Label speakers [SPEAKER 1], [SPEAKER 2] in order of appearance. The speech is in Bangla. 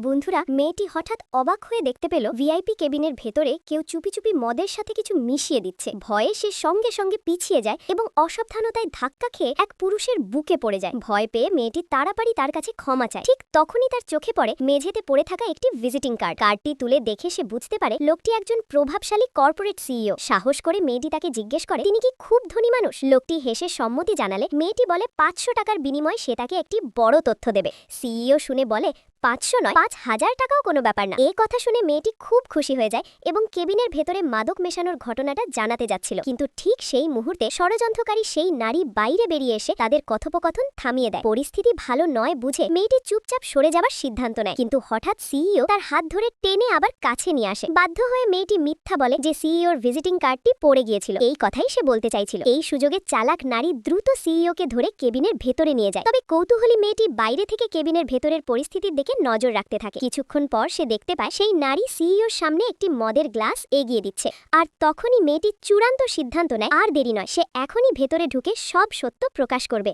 [SPEAKER 1] বন্ধুরা, মেয়েটি হঠাৎ অবাক হয়ে দেখতে পেল ভিআইপি কেবিনের ভেতরে কেউ চুপি চুপি মদের সাথে কিছু মিশিয়ে দিচ্ছে। ভয়ে সে সঙ্গে সঙ্গে পিছিয়ে যায় এবং অসাবধানতায় ধাক্কা খেয়ে এক পুরুষের বুকে পড়ে যায়। ভয় পেয়ে মেয়েটি তাড়াতাড়ি তার কাছে ক্ষমা চায়। ঠিক তখনই তার চোখে পড়ে মেঝেতে পড়ে থাকা একটি ভিজিটিং কার্ড। কার্ডটি তুলে দেখে সে বুঝতে পারে লোকটি একজন প্রভাবশালী কর্পোরেট সিইও। সাহস করে মেয়েটি তাকে জিজ্ঞেস করে তিনি কি খুব ধনী মানুষ। লোকটি হেসে সম্মতি জানালে মেয়েটি বলে ৫০০ টাকার বিনিময়ে সে তাকে একটি বড় তথ্য দেবে। সিইও শুনে বলে ৫০০ নয়, ৫০০০ টাকাও কোনো ব্যাপার না। এই কথা শুনে মেয়েটি খুব খুশি হয়ে যায় এবং কেবিনের ভেতরে মাদক মেশানোর ঘটনাটা জানাতে যাচ্ছিল। কিন্তু ঠিক সেই মুহূর্তে ষড়যন্ত্রকারী সেই নারী বাইরে বেরিয়ে এসে তাদের কথোপকথন থামিয়ে দেয়। পরিস্থিতি ভালো নয় বুঝে মেয়েটি চুপচাপ সরে যাবার সিদ্ধান্ত নেয়, কিন্তু হঠাৎ সিইও তার হাত ধরে টেনে আবার কাছে নিয়ে আসে। বাধ্য হয়ে মেয়েটি মিথ্যা বলে যে সিইওর ভিজিটিং কার্ডটি পড়ে গিয়েছিল। এই কথাই সে বলতে চাইছিল। এই সুযোগে চালাক নারী দ্রুত সিইওকে ধরে কেবিনের ভেতরে নিয়ে যায়। তবে কৌতূহলী মেয়েটি বাইরে থেকে কেবিনের ভেতরের পরিস্থিতির দিকে নজর রাখতে থাকে। কিছুক্ষণ পর সে দেখতে পায় সেই নারী সিইওর সামনে একটি মদের গ্লাস এগিয়ে দিচ্ছে। আর তখনই মেয়েটি চূড়ান্ত সিদ্ধান্ত নেয় আর দেরি নয়, সে এখনই ভেতরে ঢুকে সব সত্য প্রকাশ করবে।